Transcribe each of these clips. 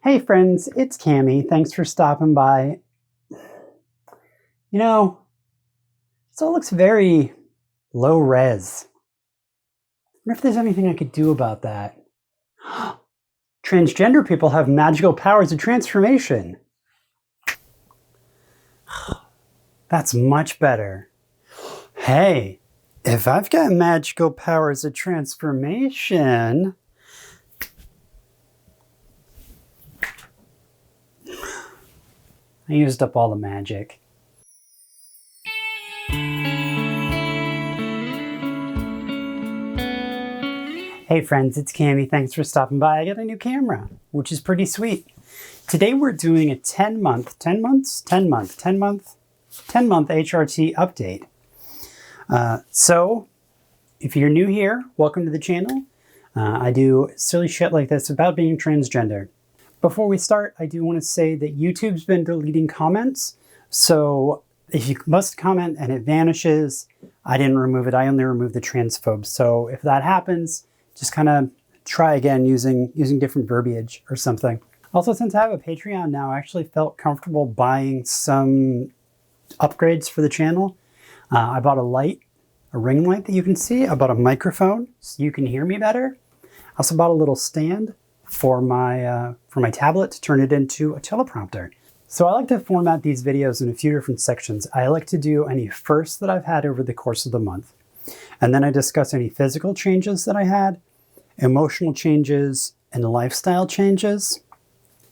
Hey friends, it's Cami. Thanks for stopping by. You know, this all looks very low res. I wonder if there's anything I could do about that. Transgender people have magical powers of transformation. That's much better. Hey, if I've got magical powers of transformation, I used up all the magic. Hey friends, it's Cami. Thanks for stopping by. I got a new camera, which is pretty sweet. Today we're doing a 10-month HRT update. So if you're new here, welcome to the channel. I do silly shit like this about being transgender. Before we start, I do want to say that YouTube's been deleting comments. So if you must comment and it vanishes, I didn't remove it. I only removed the transphobes. So if that happens, just kind of try again using different verbiage or something. Also, since I have a Patreon now, I actually felt comfortable buying some upgrades for the channel. I bought a ring light that you can see. I bought a microphone so you can hear me better. I also bought a little stand for my tablet to turn it into a teleprompter. So I like to format these videos in a few different sections. I like to do any firsts that I've had over the course of the month. And then I discuss any physical changes that I had, emotional changes, and lifestyle changes.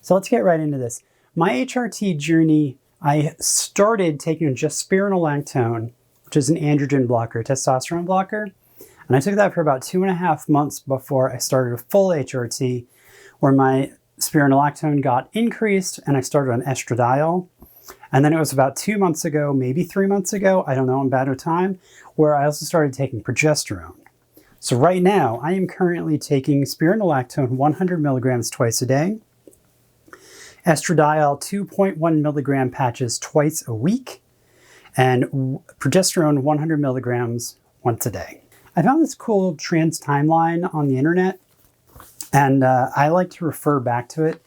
So let's get right into this. My HRT journey, I started taking just spironolactone, which is an androgen blocker, testosterone blocker. And I took that for about 2.5 months before I started a full HRT, where my spironolactone got increased and I started on estradiol. And then it was about 2 months ago, maybe 3 months ago, I don't know, I'm bad with time, where I also started taking progesterone. So right now, I am currently taking spironolactone 100 milligrams twice a day, estradiol 2.1 milligram patches twice a week, and progesterone 100 milligrams once a day. I found this cool trans timeline on the internet, and I like to refer back to it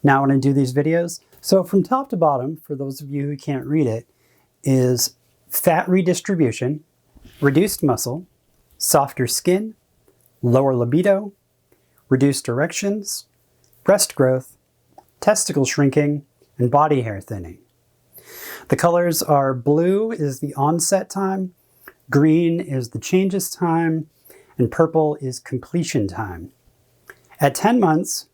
now when I do these videos. So from top to bottom, for those of you who can't read it, is fat redistribution, reduced muscle, softer skin, lower libido, reduced erections, breast growth, testicle shrinking, and body hair thinning. The colors are blue is the onset time, green is the changes time, and purple is completion time. At 10 months,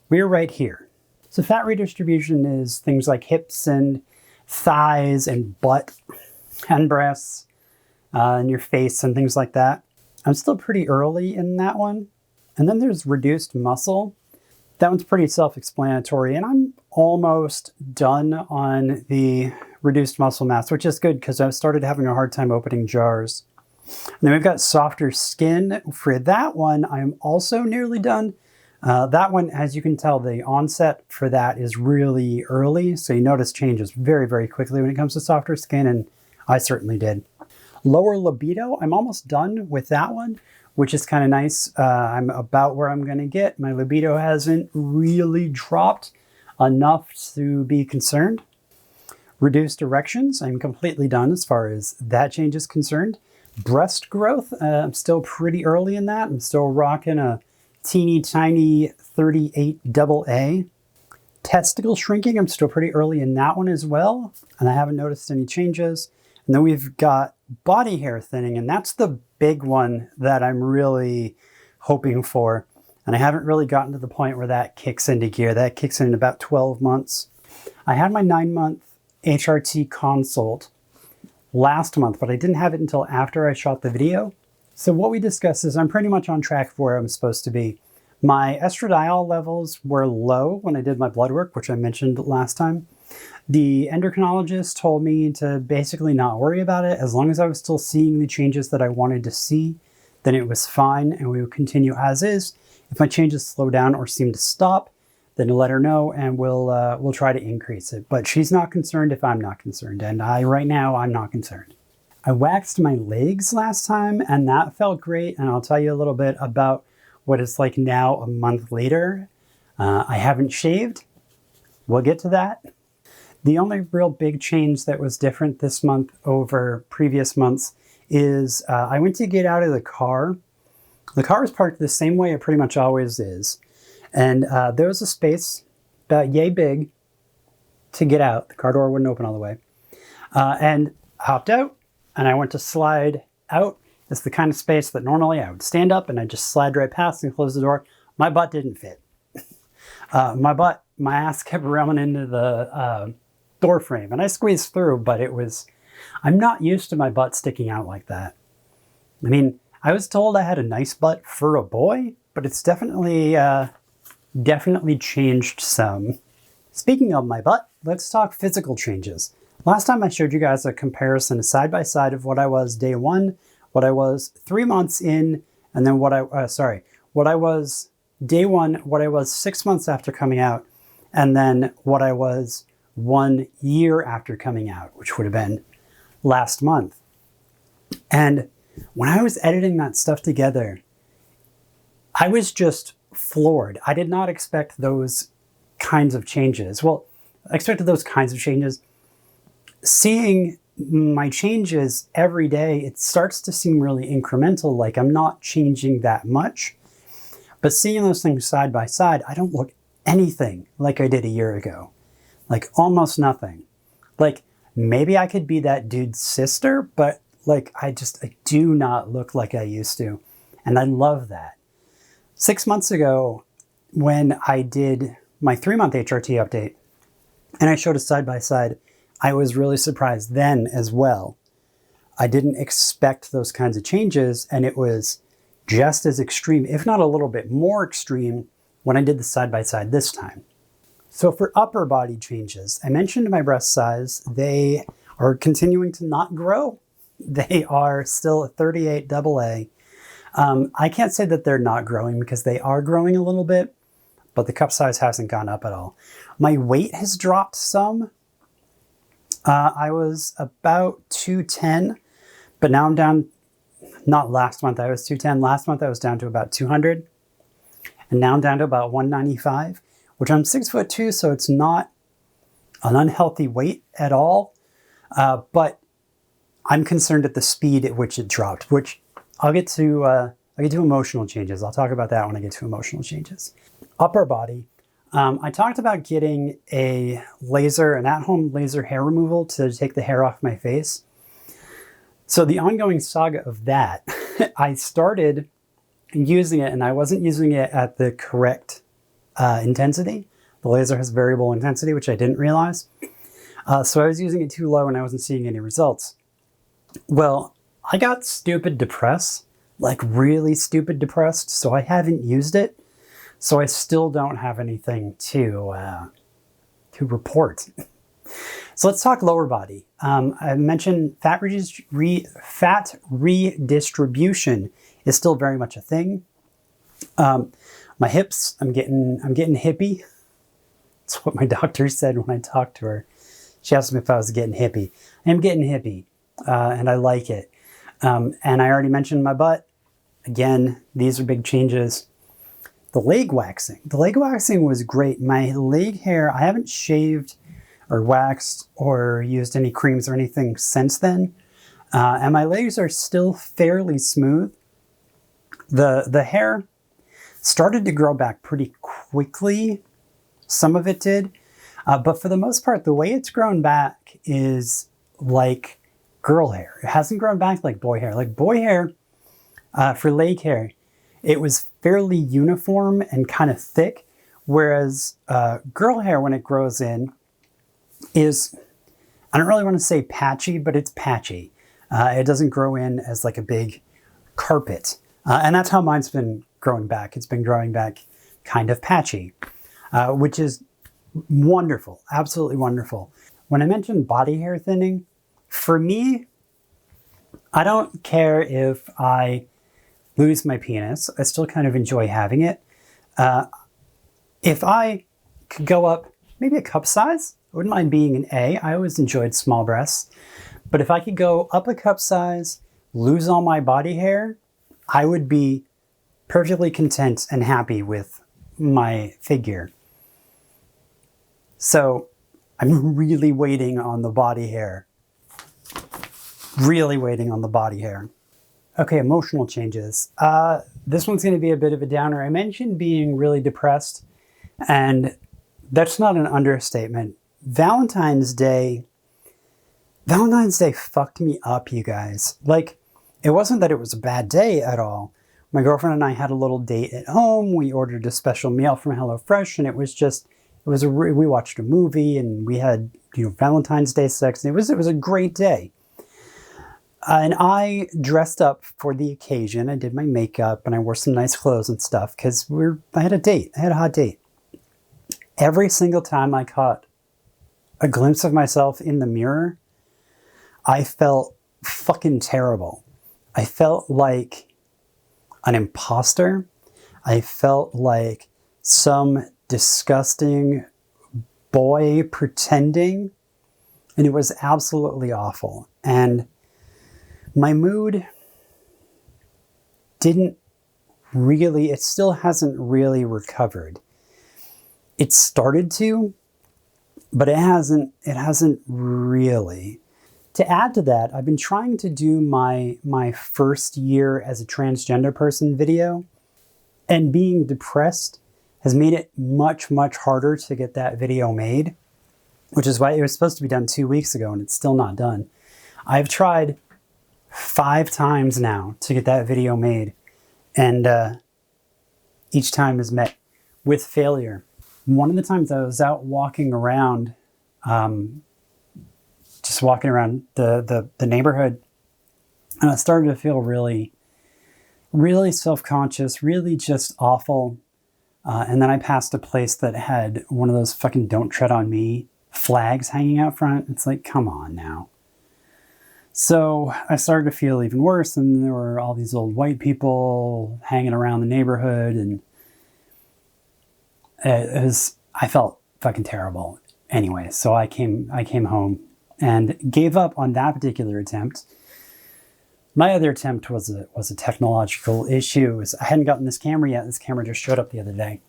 we're right here. So fat redistribution is things like hips and thighs and butt and breasts and your face and things like that. I'm still pretty early in that one. And then there's reduced muscle. That one's pretty self-explanatory, and I'm almost done on the reduced muscle mass, which is good because I've started having a hard time opening jars. And then we've got softer skin. For that one, I'm also nearly done. That one, as you can tell, the onset for that is really early. So you notice changes very, very quickly when it comes to softer skin, and I certainly did. Lower libido, I'm almost done with that one, which is kind of nice. I'm about where I'm going to get. My libido hasn't really dropped enough to be concerned. Reduced erections, I'm completely done as far as that change is concerned. Breast growth, I'm still pretty early in that. I'm still rocking a teeny tiny 38 AA. Testicle shrinking, I'm still pretty early in that one as well, and I haven't noticed any changes. And then we've got body hair thinning, and that's the big one that I'm really hoping for. And I haven't really gotten to the point where that kicks into gear. That kicks in about 12 months. I had my 9-month HRT consult last month, but I didn't have it until after I shot the video. So what we discussed is I'm pretty much on track for where I'm supposed to be. My estradiol levels were low when I did my blood work, which I mentioned last time. The endocrinologist told me to basically not worry about it. As long as I was still seeing the changes that I wanted to see, then it was fine and we would continue as is. If my changes slow down or seem to stop, then let her know and we'll try to increase it. But she's not concerned if I'm not concerned, and right now I'm not concerned. I waxed my legs last time and that felt great, and I'll tell you a little bit about what it's like now a month later. I haven't shaved, We'll get to that. The only real big change that was different this month over previous months is I went to get out of the car. The car is parked the same way it pretty much always is. And there was a space about yay big to get out. The car door wouldn't open all the way. And I hopped out and I went to slide out. It's the kind of space that normally I would stand up and I just slide right past and close the door. My butt didn't fit. My ass kept running into the door frame and I squeezed through, but I'm not used to my butt sticking out like that. I mean, I was told I had a nice butt for a boy, but it's definitely changed some. Speaking of my butt, let's talk physical changes. Last time I showed you guys a comparison side by side of what I was day one, what I was 3 months in, and then what I was day one, what I was 6 months after coming out, and then what I was 1 year after coming out, which would have been last month. And when I was editing that stuff together, I was just floored. I did not expect those kinds of changes. Well, I expected those kinds of changes. Seeing my changes every day, it starts to seem really incremental, like I'm not changing that much. But seeing those things side by side, I don't look anything like I did a year ago. Like almost nothing. Like maybe I could be that dude's sister, but like I do not look like I used to. And I love that. 6 months ago, when I did my 3-month HRT update, and I showed a side by side, I was really surprised then as well. I didn't expect those kinds of changes, and it was just as extreme, if not a little bit more extreme, when I did the side by side this time. So for upper body changes, I mentioned my breast size. They are continuing to not grow. They are still a 38 AA. I can't say that they're not growing because they are growing a little bit, but the cup size hasn't gone up at all. My weight has dropped some. I was about 210, but now I'm down, not last month I was 210, last month I was down to about 200, and now I'm down to about 195, which I'm 6'2", so it's not an unhealthy weight at all, but I'm concerned at the speed at which it dropped, which I'll get to emotional changes. I'll talk about that when I get to emotional changes. Upper body. I talked about getting an at-home laser hair removal to take the hair off my face. So the ongoing saga of that, I started using it and I wasn't using it at the correct intensity. The laser has variable intensity, which I didn't realize. So I was using it too low and I wasn't seeing any results. Well, I got stupid depressed, like really stupid depressed, so I haven't used it. So I still don't have anything to report. So let's talk lower body. I mentioned fat redistribution is still very much a thing. My hips, I'm getting hippie. That's what my doctor said when I talked to her. She asked me if I was getting hippie. I am getting hippie, and I like it. And I already mentioned my butt. Again, these are big changes. The leg waxing. The leg waxing was great. My leg hair, I haven't shaved or waxed or used any creams or anything since then. And my legs are still fairly smooth. The hair started to grow back pretty quickly. Some of it did. But for the most part, the way it's grown back is like girl hair. It hasn't grown back like boy hair. Like boy hair, for leg hair, it was fairly uniform and kind of thick, whereas girl hair, when it grows in, is, I don't really want to say patchy, but it's patchy. It doesn't grow in as like a big carpet. And that's how mine's been growing back. It's been growing back kind of patchy, which is wonderful, absolutely wonderful. When I mentioned body hair thinning, for me, I don't care if I lose my penis. I still kind of enjoy having it. If I could go up maybe a cup size, I wouldn't mind being an A. I always enjoyed small breasts. But if I could go up a cup size, lose all my body hair, I would be perfectly content and happy with my figure. So I'm really waiting on the body hair. Really waiting on the body hair. Okay, emotional changes. This one's going to be a bit of a downer. I mentioned being really depressed, and that's not an understatement. Valentine's Day fucked me up, you guys. Like, it wasn't that it was a bad day at all. My girlfriend and I had a little date at home. We ordered a special meal from HelloFresh, and we watched a movie, and we had, Valentine's Day sex, and it was a great day. And I dressed up for the occasion. I did my makeup, and I wore some nice clothes and stuff, because I had a date. I had a hot date. Every single time I caught a glimpse of myself in the mirror, I felt fucking terrible. I felt like an imposter. I felt like some disgusting boy pretending, and it was absolutely awful. And my mood it still hasn't really recovered. It started to, but it hasn't really. To add to that, I've been trying to do my first year as a transgender person video, and being depressed has made it much, much harder to get that video made, which is why it was supposed to be done 2 weeks ago, and it's still not done. I've tried 5 times now to get that video made, and each time is met with failure. One of the times I was out walking around, just walking around the neighborhood, and I started to feel really, really self-conscious, really just awful. And then I passed a place that had one of those fucking "Don't Tread on Me" flags hanging out front. It's like, come on now. So I started to feel even worse, and there were all these old white people hanging around the neighborhood, and I felt fucking terrible. Anyway, so I came home and gave up on that particular attempt. My other attempt was a technological issue. I hadn't gotten this camera yet. This camera just showed up the other day.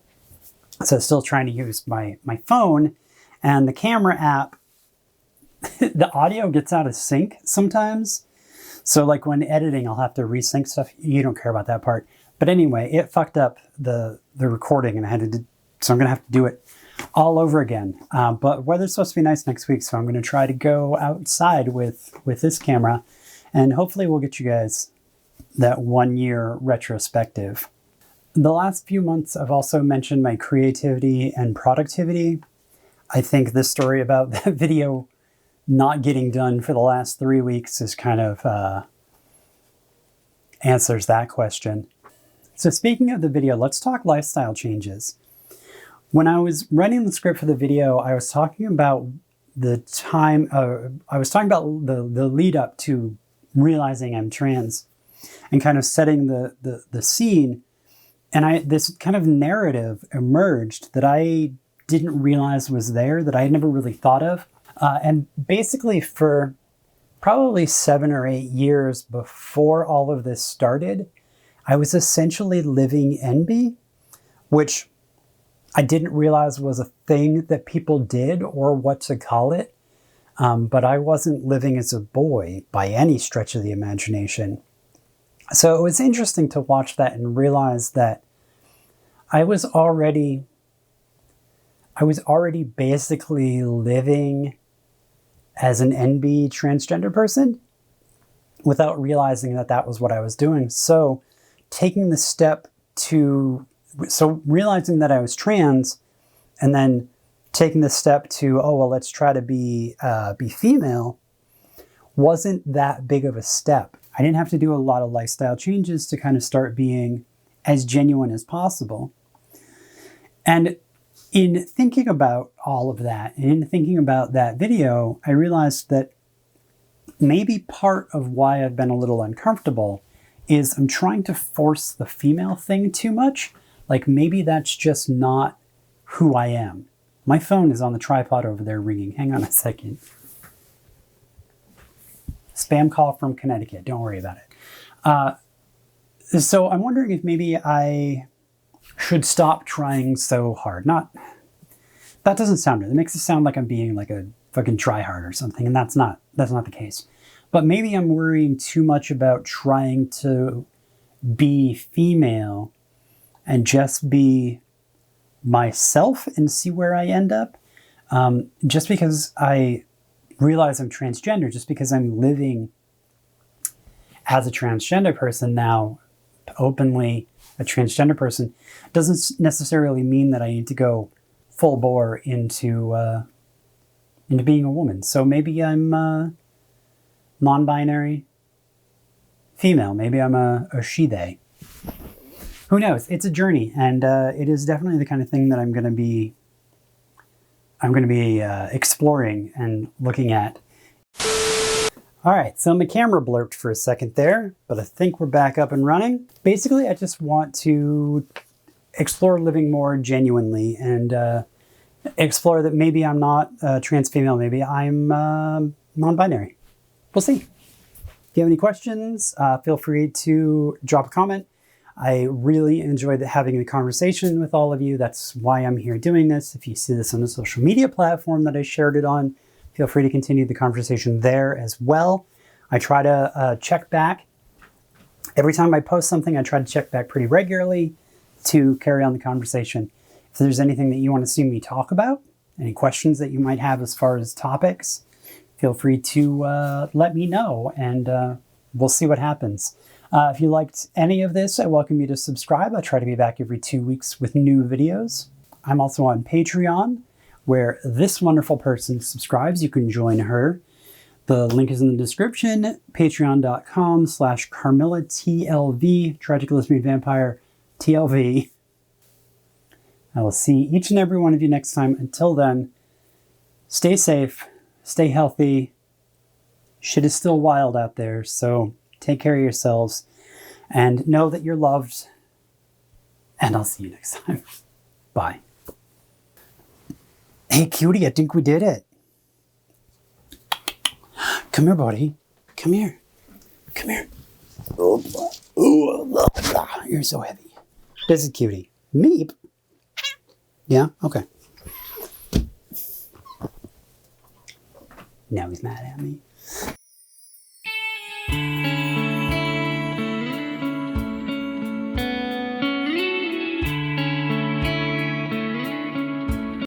So I was still trying to use my phone, and the camera app, the audio gets out of sync sometimes. So like when editing, I'll have to resync stuff. You don't care about that part. But anyway, it fucked up the recording, and so I'm going to have to do it all over again. But weather's supposed to be nice next week, so I'm going to try to go outside with this camera, and hopefully we'll get you guys that 1 year retrospective. The last few months, I've also mentioned my creativity and productivity. I think this story about that video not getting done for the last 3 weeks is kind of answers that question. So speaking of the video, let's talk lifestyle changes. When I was writing the script for the video, I was talking about the lead up to realizing I'm trans, and kind of setting the scene. And this kind of narrative emerged that I didn't realize was there, that I had never really thought of. And basically for probably 7 or 8 years before all of this started, I was essentially living NB, which I didn't realize was a thing that people did or what to call it. But I wasn't living as a boy by any stretch of the imagination. So it was interesting to watch that and realize that I was already basically living as an NB transgender person without realizing that that was what I was doing. So realizing that I was trans, and then taking the step to, oh, well, let's try to be female, wasn't that big of a step. I didn't have to do a lot of lifestyle changes to kind of start being as genuine as possible. And in thinking about all of that, and in thinking about that video, I realized that maybe part of why I've been a little uncomfortable is I'm trying to force the female thing too much. Like maybe that's just not who I am. My phone is on the tripod over there ringing. Hang on a second. Spam call from Connecticut. Don't worry about it. So I'm wondering if maybe I should stop trying so hard. Not That doesn't sound good. It makes it sound like I'm being like a fucking tryhard or something, and that's not the case. But maybe I'm worrying too much about trying to be female and just be myself and see where I end up. Just because I realize I'm transgender, just because I'm living as a transgender person now, openly a transgender person, doesn't necessarily mean that I need to go full bore into being a woman. So maybe I'm non-binary female. Maybe I'm a she, they. Who knows? It's a journey, and it is definitely the kind of thing that I'm going to be exploring and looking at. All right, so my camera blurped for a second there, but I think we're back up and running. Basically, I just want to explore living more genuinely and explore that maybe I'm not trans female, maybe I'm non-binary. We'll see. If you have any questions, feel free to drop a comment. I really enjoyed having the conversation with all of you. That's why I'm here doing this. If you see this on a social media platform that I shared it on, feel free to continue the conversation there as well. I try to check back. Every time I post something, I try to check back pretty regularly to carry on the conversation. If there's anything that you want to see me talk about, any questions that you might have as far as topics, feel free to let me know, and we'll see what happens. If you liked any of this, I welcome you to subscribe. I try to be back every 2 weeks with new videos. I'm also on Patreon, where this wonderful person subscribes. You can join her. The link is in the description, patreon.com/CarmillaTLV, Tragic Lesbian Vampire TLV. I will see each and every one of you next time. Until then, stay safe, stay healthy. Shit is still wild out there, so take care of yourselves and know that you're loved. And I'll see you next time. Bye. Hey, cutie, I think we did it. Come here, buddy. Come here. Come here. Oh, you're so heavy. This is cutie. Meep. Yeah? Okay. Now he's mad at me.